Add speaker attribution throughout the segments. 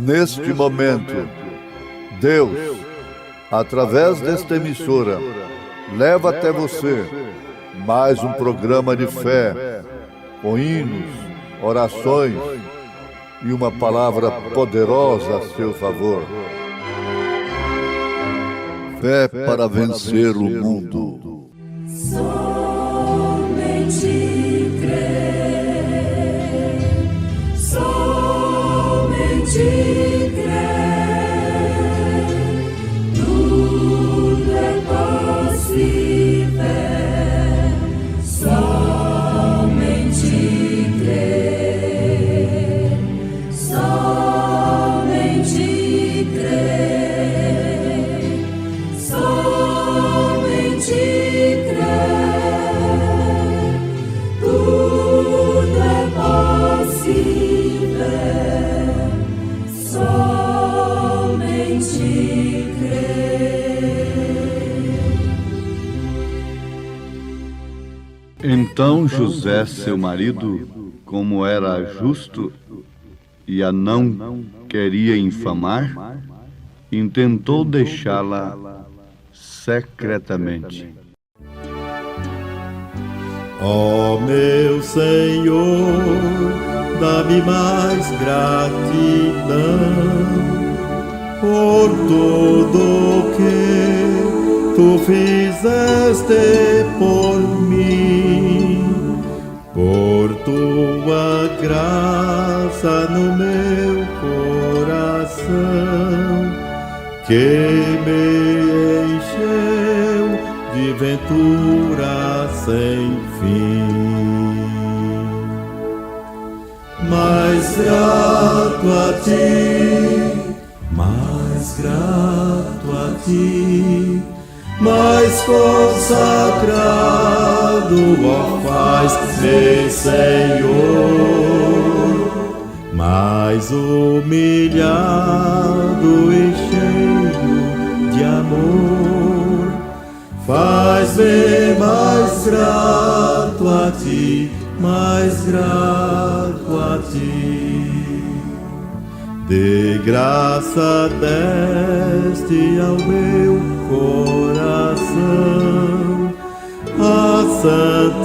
Speaker 1: neste momento, Deus, através desta emissora, leva até você mais um programa de fé, com hinos, orações e uma palavra poderosa a seu favor. Fé para vencer o mundo.
Speaker 2: Somente crer, somente crer, tudo é possível. Somente crer, somente crer, somente crer, tudo é possível. Somente crer.
Speaker 3: Então José, seu marido, como era justo e a não queria infamar, intentou deixá-la secretamente.
Speaker 4: Ó meu Senhor, dá-me mais gratidão por tudo que tu fizeste por mim, por tua graça no meu coração, que me encheu de ventura sem fim. Mais grato a ti, mais grato a ti, mais consagrado, ó faz-me, Senhor, mais humilhado e cheio de amor. Faz-me mais grato a ti, mais grato a ti. De graça deste ao meu coração a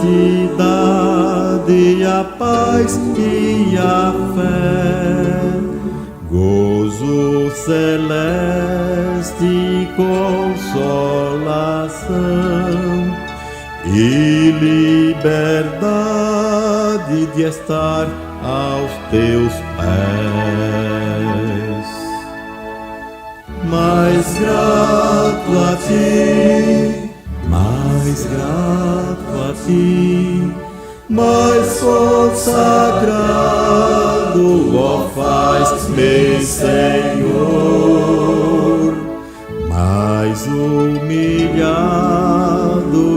Speaker 4: santidade, a paz e a fé, gozo celeste e consolação, e liberdade de estar aos teus pés. Mais grato a ti, mais grato a ti, mais consagrado, ó faz-me, Senhor, mais humilhado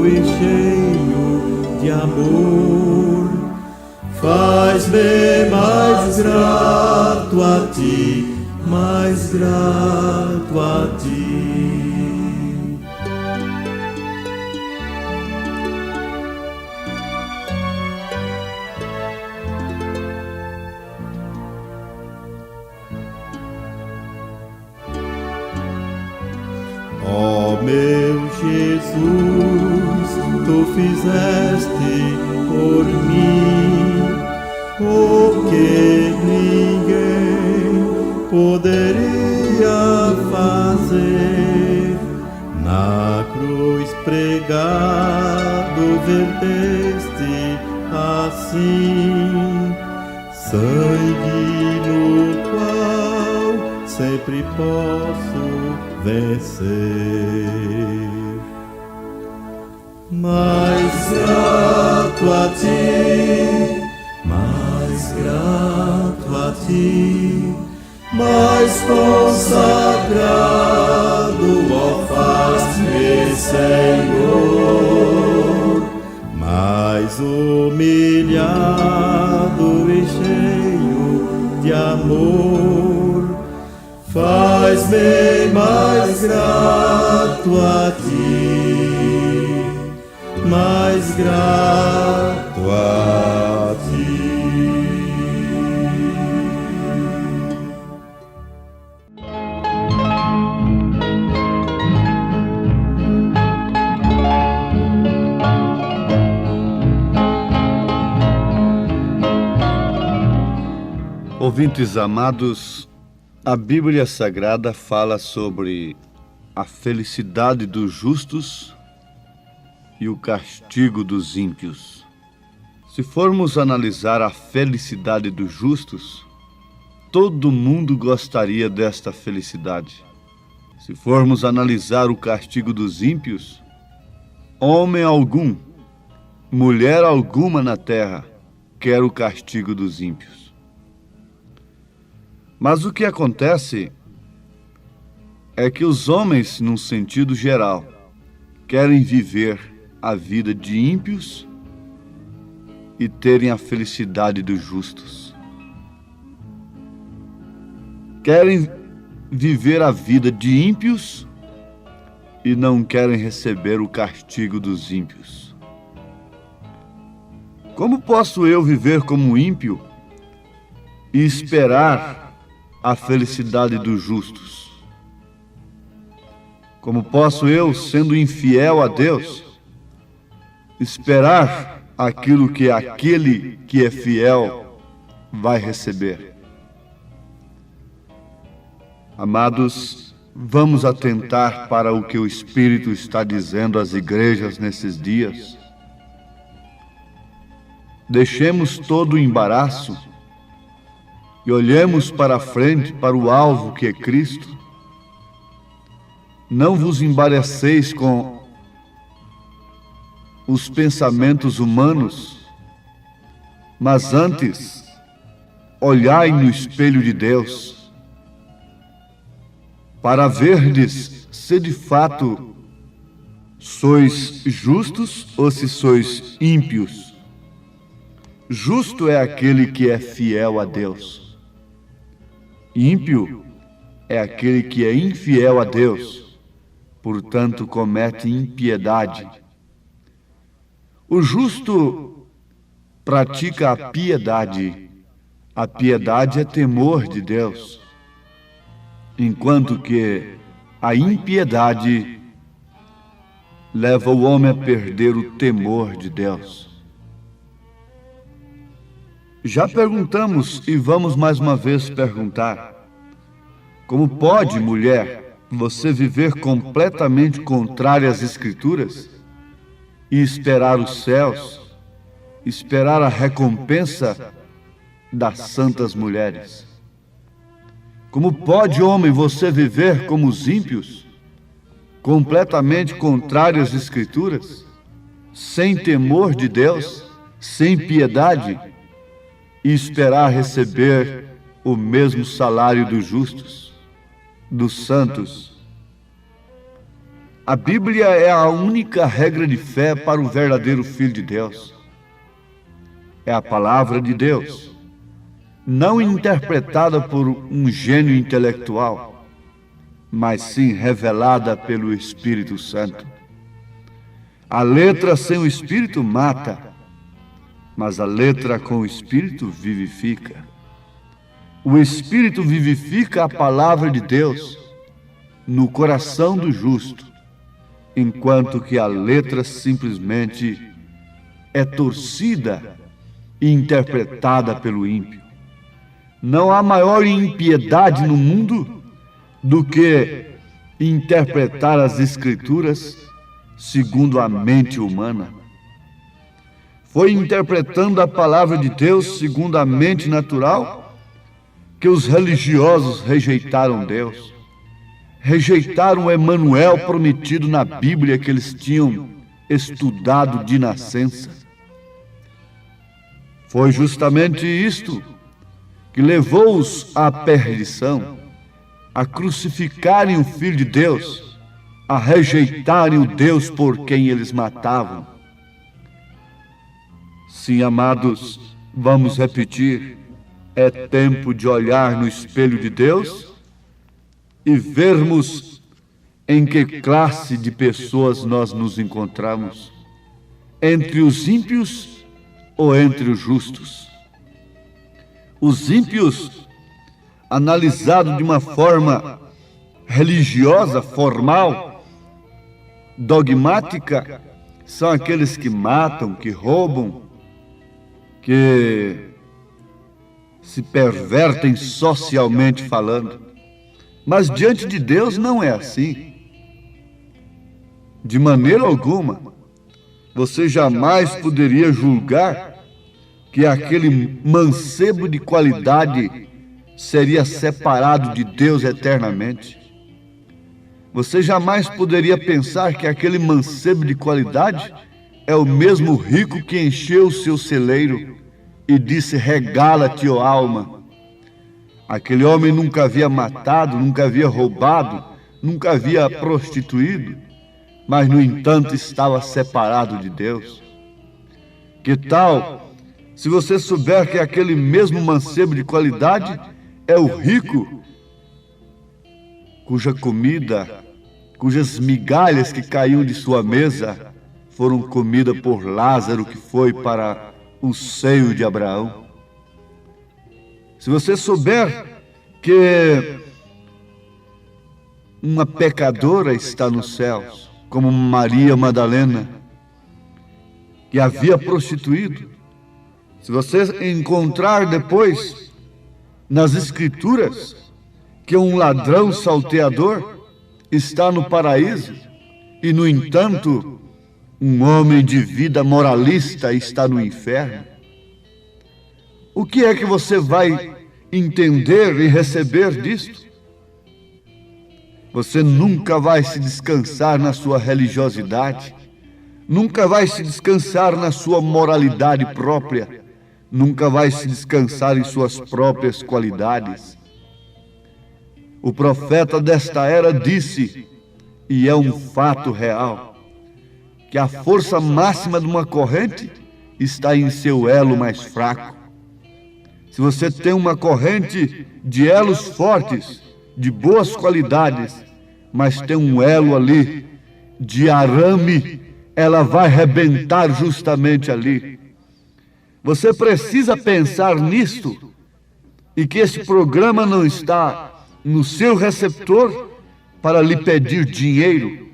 Speaker 4: e cheio de amor. Faz-me mais grato a ti, mais grato a ti. Ó meu Jesus, tu fizeste por mim o que ninguém poderia fazer. Na cruz pregado verteste assim sangue no qual sempre posso vencer. Mais grato a ti, mais grato a ti, mais consagrado, ó faz-me, Senhor, mais humilhado e cheio de amor. Faz-me mais grato a ti, mais grato a ti.
Speaker 3: Ouvintes amados, a Bíblia Sagrada fala sobre a felicidade dos justos e o castigo dos ímpios. Se formos analisar a felicidade dos justos, todo mundo gostaria desta felicidade. Se formos analisar o castigo dos ímpios, homem algum, mulher alguma na terra quer o castigo dos ímpios. Mas o que acontece é que os homens, num sentido geral, querem viver a vida de ímpios e terem a felicidade dos justos. Querem viver a vida de ímpios e não querem receber o castigo dos ímpios. Como posso eu viver como ímpio e esperar a felicidade dos justos? Como posso eu, sendo infiel a Deus, esperar aquilo que aquele que é fiel vai receber? Amados, vamos atentar para o que o Espírito está dizendo às igrejas nesses dias. Deixemos todo o embaraço e olhemos para a frente, para o alvo que é Cristo. Não vos embaraceis com os pensamentos humanos, mas antes olhai no espelho de Deus, para verdes se de fato sois justos ou se sois ímpios. Justo é aquele que é fiel a Deus. Ímpio é aquele que é infiel a Deus, portanto comete impiedade. O justo pratica a piedade. A piedade é temor de Deus, enquanto que a impiedade leva o homem a perder o temor de Deus. Já perguntamos e vamos mais uma vez perguntar: como pode, mulher, você viver completamente contrária às Escrituras e esperar os céus, esperar a recompensa das santas mulheres? Como pode, homem, você viver como os ímpios, completamente contrário às Escrituras, sem temor de Deus, sem piedade, e esperar receber o mesmo salário dos justos, dos santos? A Bíblia é a única regra de fé para o verdadeiro Filho de Deus. É a palavra de Deus, não interpretada por um gênio intelectual, mas sim revelada pelo Espírito Santo. A letra sem o Espírito mata, mas a letra com o Espírito vivifica. O Espírito vivifica a palavra de Deus no coração do justo, enquanto que a letra simplesmente é torcida e interpretada pelo ímpio. Não há maior impiedade no mundo do que interpretar as Escrituras segundo a mente humana. Foi interpretando a palavra de Deus segundo a mente natural que os religiosos rejeitaram Deus. Rejeitaram o Emanuel prometido na Bíblia que eles tinham estudado de nascença. Foi justamente isto que levou-os à perdição, a crucificarem o Filho de Deus, a rejeitarem o Deus por quem eles matavam. Sim, amados, vamos repetir: é tempo de olhar no espelho de Deus e vermos em que classe de pessoas nós nos encontramos, entre os ímpios ou entre os justos. Os ímpios, analisados de uma forma religiosa, formal, dogmática, são aqueles que matam, que roubam, que se pervertem socialmente falando. Mas diante de Deus não é assim. De maneira alguma, você jamais poderia julgar que aquele mancebo de qualidade seria separado de Deus eternamente. Você jamais poderia pensar que aquele mancebo de qualidade é o mesmo rico que encheu o seu celeiro e disse: regala-te, ó alma. Aquele homem nunca havia matado, nunca havia roubado, nunca havia prostituído, mas, no entanto, estava separado de Deus. Que tal se você souber que aquele mesmo mancebo de qualidade é o rico cuja comida, cujas migalhas que caíam de sua mesa foram comida por Lázaro, que foi para o seio de Abraão? Se você souber que uma pecadora está nos céus, como Maria Madalena, que havia prostituído, se você encontrar depois nas Escrituras que um ladrão salteador está no paraíso e, no entanto, um homem de vida moralista está no inferno, o que é que você vai entender e receber disto? Você nunca vai se descansar na sua religiosidade, nunca vai se descansar na sua moralidade própria, nunca vai se descansar em suas próprias qualidades. O profeta desta era disse, e é um fato real, que a força máxima de uma corrente está em seu elo mais fraco. Se você tem uma corrente de elos fortes, de boas qualidades, mas tem um elo ali de arame, ela vai rebentar justamente ali. Você precisa pensar nisto, e que esse programa não está no seu receptor para lhe pedir dinheiro,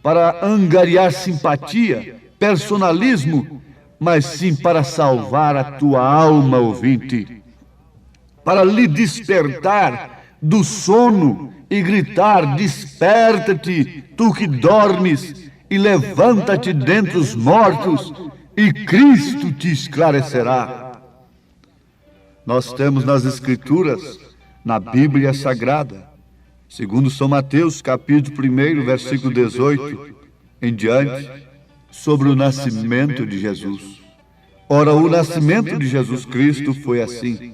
Speaker 3: para angariar simpatia, personalismo, mas sim para salvar a tua alma, ouvinte, para lhe despertar do sono e gritar: desperta-te, tu que dormes, e levanta-te dentre os mortos, e Cristo te esclarecerá. Nós temos nas Escrituras, na Bíblia Sagrada, segundo São Mateus, capítulo 1, versículo 18 em diante, sobre o nascimento de Jesus. Ora, o nascimento de Jesus Cristo foi assim: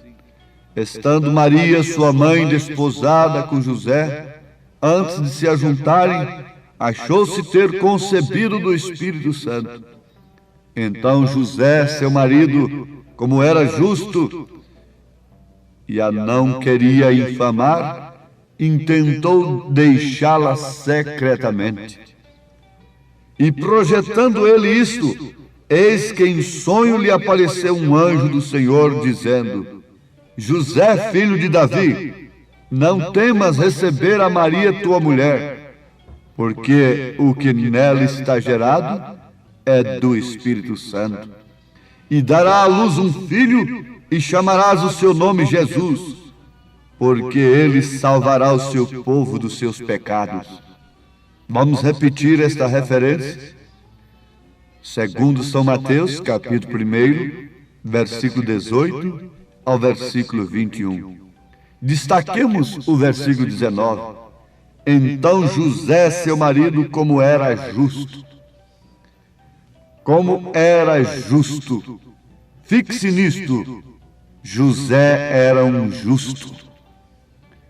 Speaker 3: estando Maria, sua mãe, desposada com José, antes de se ajuntarem, achou-se ter concebido do Espírito Santo. Então José, seu marido, como era justo e a não queria infamar, intentou deixá-la secretamente. E projetando ele isto, eis que em sonho lhe apareceu um anjo do Senhor, dizendo: José, filho de Davi, não temas receber a Maria, tua mulher, porque o que nela está gerado é do Espírito Santo. E dará à luz um filho, e chamarás o seu nome Jesus, porque ele salvará o seu povo dos seus pecados. Vamos repetir esta referência? Segundo São Mateus, capítulo 1, versículo 18 ao versículo 21. Destaquemos o versículo 19. Então José, seu marido, como era justo. Como era justo. Fixe nisto. José era um justo.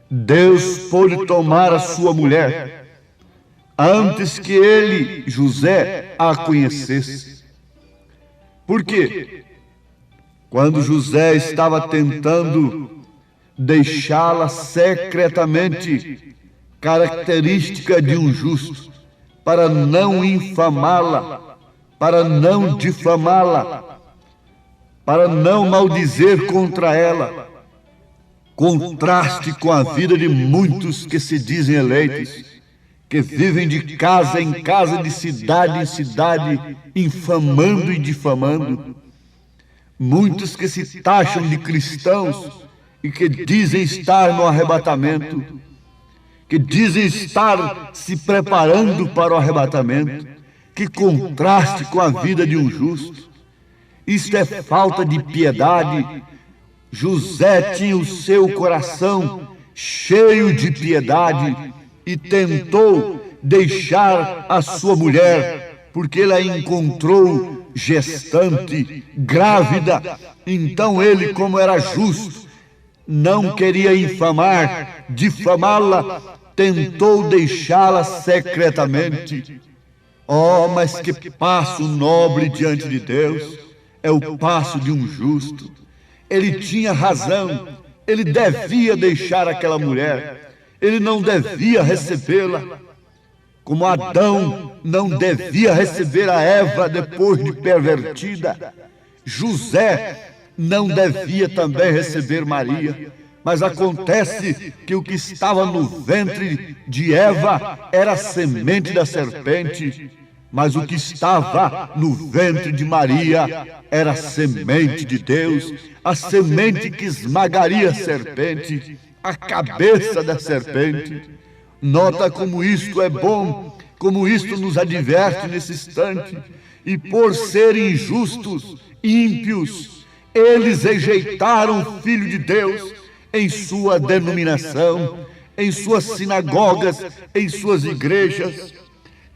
Speaker 3: Deus pôde tomar a sua mulher antes que ele, José, a conhecesse. Por quê? Quando José estava tentando deixá-la secretamente, característica de um justo, para não infamá-la, para não difamá-la, para não maldizer contra ela. Contraste com a vida de muitos que se dizem eleitos, que vivem de casa em casa, de cidade em cidade, infamando e difamando. Muitos que se taxam de cristãos e que dizem estar no arrebatamento, que dizem estar se preparando para o arrebatamento. Que contraste com a vida de um justo! Isto é falta de piedade. José tinha o seu coração cheio de piedade e tentou deixar a sua mulher, porque ele a encontrou gestante, grávida. Então ele, como era justo, não queria infamar, difamá-la, tentou deixá-la secretamente. Oh, mas que passo nobre diante de Deus! É o passo de um justo. Ele tinha razão, ele devia deixar aquela mulher, ele não devia recebê-la, como Adão não devia receber a Eva depois de pervertida. José não devia também receber Maria, mas acontece que o que estava no ventre de Eva era a semente da serpente, mas o que estava no ventre de Maria era a semente de Deus, a semente que esmagaria a serpente, a cabeça da serpente. Nota como isto é bom, como isto nos adverte nesse instante. E por serem injustos, ímpios, eles rejeitaram o Filho de Deus em sua denominação, em suas sinagogas, em suas igrejas.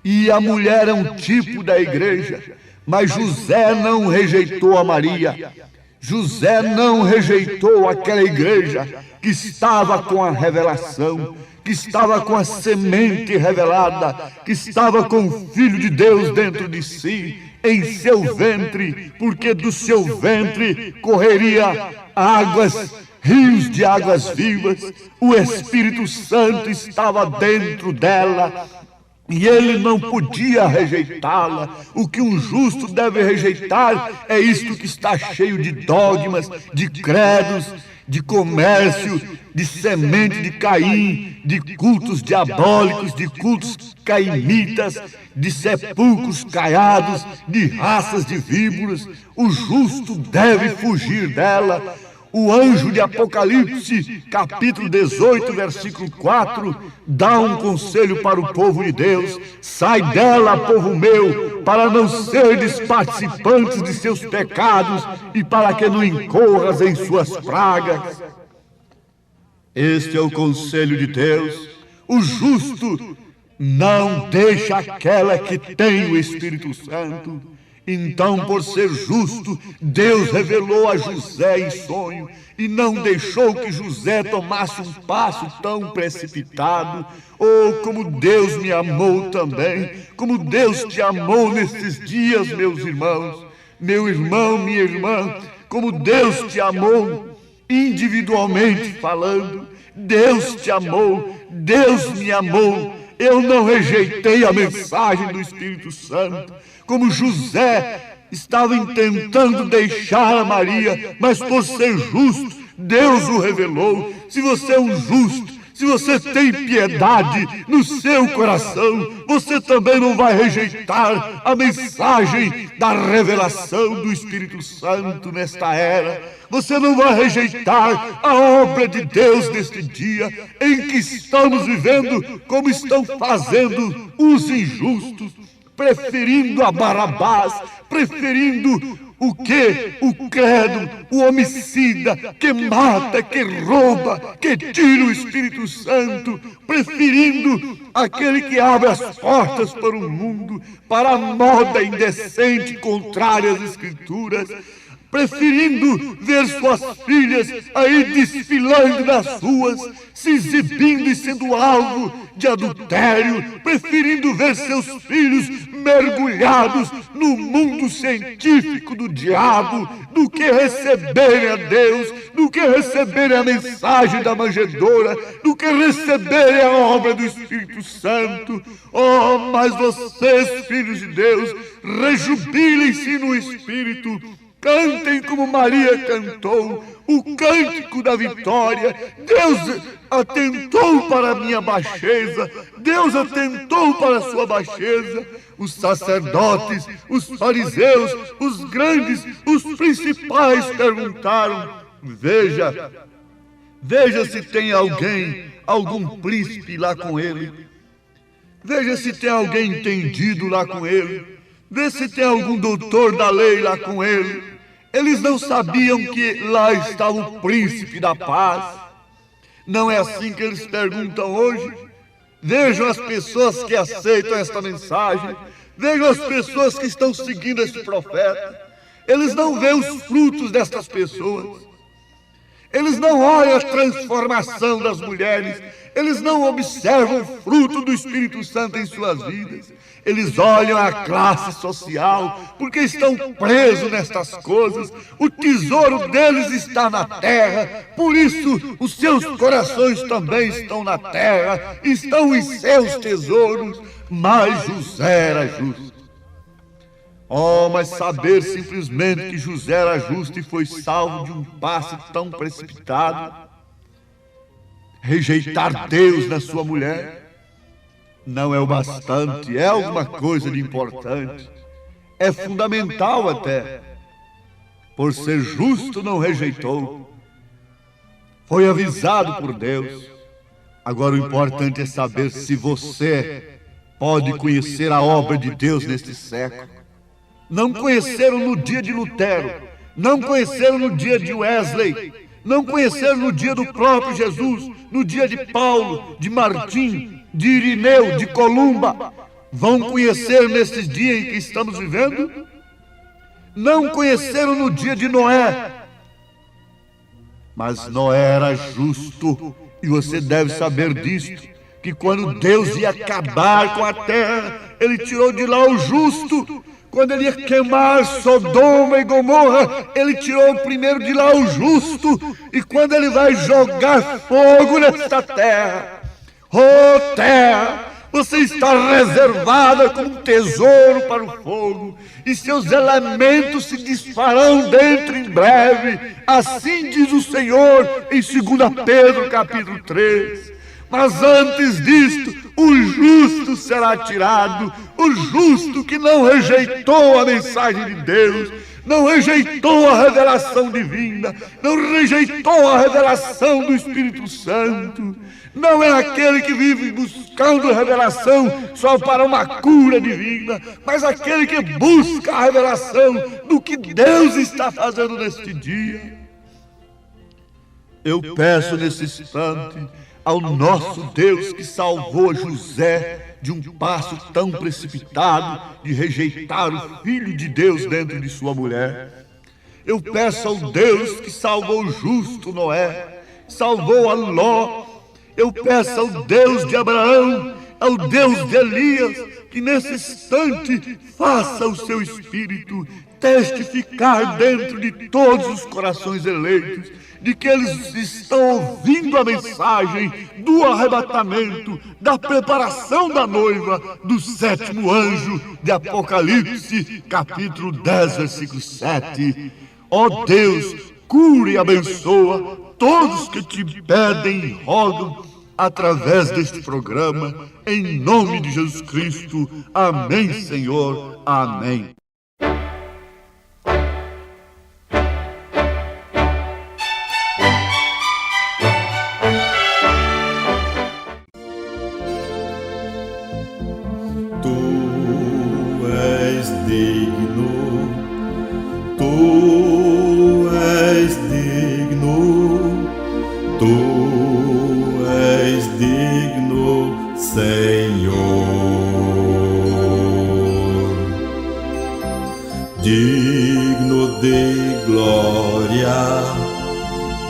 Speaker 3: E a mulher é um tipo da igreja, mas José não rejeitou a Maria. José não rejeitou aquela igreja que estava com a revelação, que estava com a semente revelada, que estava com o Filho de Deus dentro de si, em seu ventre, porque do seu ventre correria águas, rios de águas vivas. O Espírito Santo estava dentro dela, e ele não podia rejeitá-la. O que um justo deve rejeitar é isto que está cheio de dogmas, de credos, de comércio, de semente de Caim, de cultos diabólicos, de cultos cainitas, de sepulcros caiados, de raças de víboras. O justo deve fugir dela. O anjo de Apocalipse, capítulo 18, versículo 4, dá um conselho para o povo de Deus: sai dela, povo meu, para não seres participantes de seus pecados e para que não incorras em suas pragas. Este é o conselho de Deus. O justo não deixa aquela que tem o Espírito Santo. Então, por ser justo, Deus revelou a José em sonho e não deixou que José tomasse um passo tão precipitado. Oh, como Deus me amou também, como Deus te amou nesses dias, meus irmãos, meu irmão, minha irmã, como Deus te amou individualmente falando. Deus te amou, Deus me amou. Eu não rejeitei a mensagem do Espírito Santo, como José estava tentando deixar a Maria, mas por ser justo, Deus o revelou. Se você é um justo, se você tem piedade no seu coração, você também não vai rejeitar a mensagem da revelação do Espírito Santo nesta era. Você não vai rejeitar a obra de Deus neste dia em que estamos vivendo, como estão fazendo os injustos, preferindo a Barabás, preferindo o quê? O credo, o homicida, que mata, que rouba, que tira o Espírito Santo, preferindo aquele que abre as portas para o mundo, para a moda indecente contrária às Escrituras, preferindo ver suas filhas aí desfilando nas ruas, se exibindo e sendo alvo de adultério, preferindo ver seus filhos mergulhados no mundo científico do diabo, do que receberem a Deus, do que receberem a mensagem da manjedoura, do que receberem a obra do Espírito Santo. Oh, mas vocês, filhos de Deus, rejubilem-se no Espírito. Cantem como Maria cantou, o cântico da vitória. Deus atentou para a minha baixeza, Deus atentou para a sua baixeza. Os sacerdotes, os fariseus, os grandes, os principais perguntaram: veja, Veja se tem algum príncipe lá com ele. Veja se tem alguém entendido lá com ele. Vê se tem algum doutor da lei lá com ele. Eles não sabiam que lá estava o príncipe da paz. Não é assim que eles perguntam hoje? Vejam as pessoas que aceitam esta mensagem. Vejam as pessoas que estão seguindo esse profeta. Eles não veem os frutos destas pessoas. Eles não olham a transformação das mulheres. Eles não observam o fruto do Espírito Santo em suas vidas. Eles olham a classe social, porque estão presos nestas coisas. O tesouro deles está na terra. Por isso, os seus corações também estão na terra. Estão em seus tesouros. Mas José era justo. Oh, mas saber simplesmente que José era justo e foi salvo de um passo tão precipitado, rejeitar Deus na sua mulher, não é o bastante, é alguma coisa de importante, é fundamental até. Por ser justo não rejeitou, foi avisado por Deus. Agora o importante é saber se você pode conhecer a obra de Deus neste século. Não conheceram no dia de Lutero, não conheceram no dia de Wesley, não conheceram no dia do próprio Jesus, no dia de Paulo, de Martim, de Irineu, de Columba. Vão conhecer nesses dias em que estamos vivendo? Não conheceram no dia de Noé. Mas Noé era justo, e você deve saber disto, que quando Deus ia acabar com a terra, Ele tirou de lá o justo. Quando ele ia queimar Sodoma e Gomorra, ele tirou primeiro de lá o justo. E quando ele vai jogar fogo nesta terra, oh terra, você está reservada como um tesouro para o fogo, e seus elementos se desfarão dentro em breve. Assim diz o Senhor em 2 Pedro capítulo 3. Mas antes disto, o justo será tirado, o justo que não rejeitou a mensagem de Deus, não rejeitou a revelação divina, não rejeitou a revelação do Espírito Santo. Não é aquele que vive buscando revelação só para uma cura divina, mas aquele que busca a revelação do que Deus está fazendo neste dia. Eu peço nesse instante ao nosso Deus que salvou José de um passo tão precipitado de rejeitar o Filho de Deus dentro de sua mulher. Eu peço ao Deus que salvou o justo Noé, salvou a Ló. Eu peço ao Deus de Abraão, ao Deus de Elias, que nesse instante faça o seu Espírito testificar dentro de todos os corações eleitos, de que eles estão ouvindo a mensagem do arrebatamento, da preparação da noiva, do 7º anjo de Apocalipse, capítulo 10, versículo 7. Ó Deus, cura e abençoa todos que te pedem e rogam através deste programa, em nome de Jesus Cristo. Amém, Senhor. Amém.
Speaker 4: Digno de glória,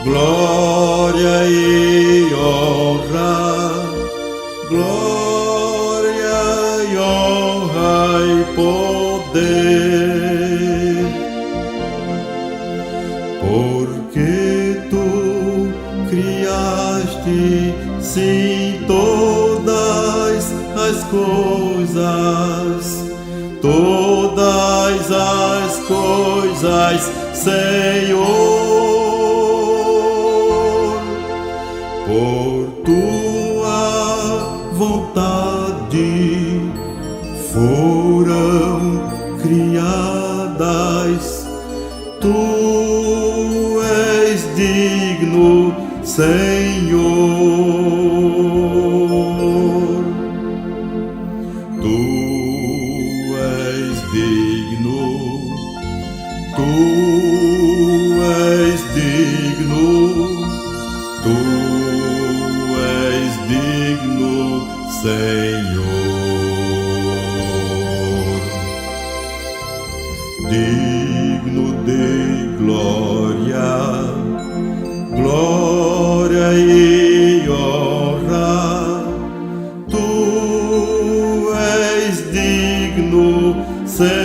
Speaker 4: glória e honra, glória e honra e poder, porque tu criaste sim todas as coisas, todas as coisas, Senhor, por tua vontade foram criadas. Tu és digno, Senhor. Tu és digno, tu és digno, tu és digno, Senhor. Digno de glória, glória e honra, tu és digno, Senhor.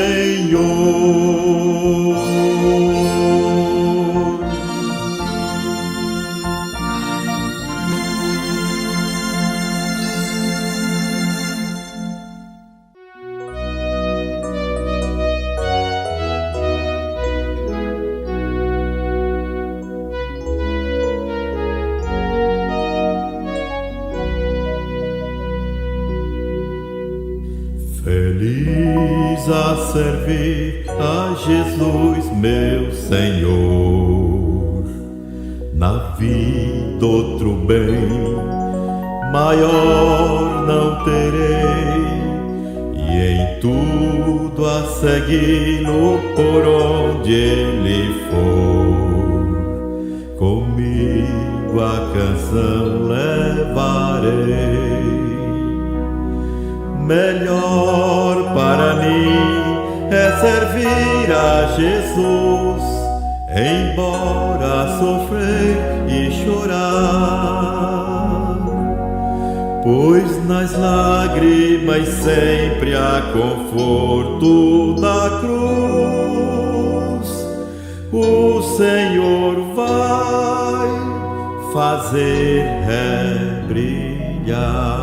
Speaker 4: Feliz a servir a Jesus, meu Senhor. Na vida outro bem maior não terei, e em tudo a segui-lo por onde ele for. Comigo a canção levarei. Melhor para mim é servir a Jesus, embora sofrer e chorar, pois nas lágrimas sempre há conforto da cruz. O Senhor vai fazer brilhar.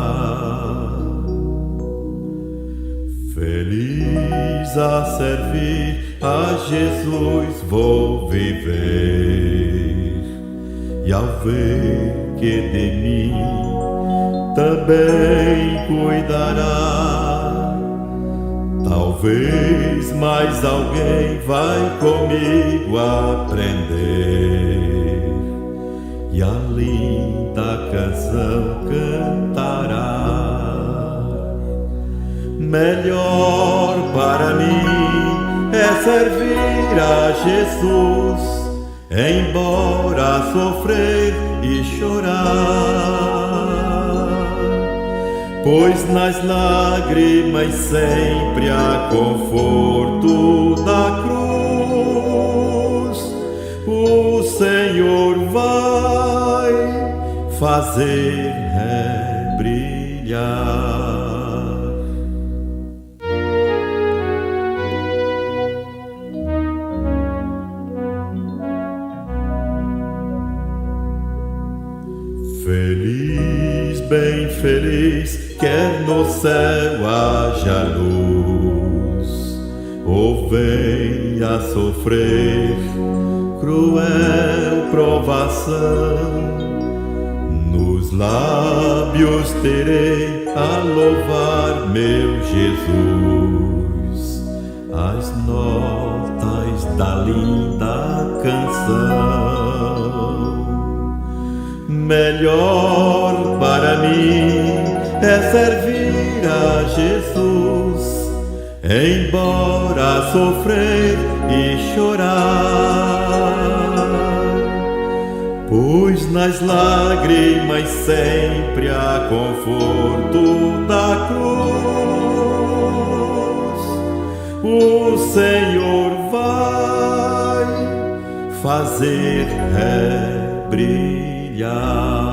Speaker 4: Feliz a servir a Jesus vou viver, e ao ver que de mim também cuidará, talvez mais alguém vai comigo aprender, e a linda canção cantará. Melhor para mim é servir a Jesus, embora sofrer e chorar, pois nas lágrimas sempre há conforto da cruz. O Senhor vai fazer brilhar. Feliz, bem feliz, quer no céu haja luz, ou venha sofrer cruel provação, nos lábios terei a louvar meu Jesus, as notas da linda canção. Melhor para mim é servir a Jesus, embora sofrer e chorar, pois nas lágrimas sempre há conforto da cruz. O Senhor vai fazer brilhar.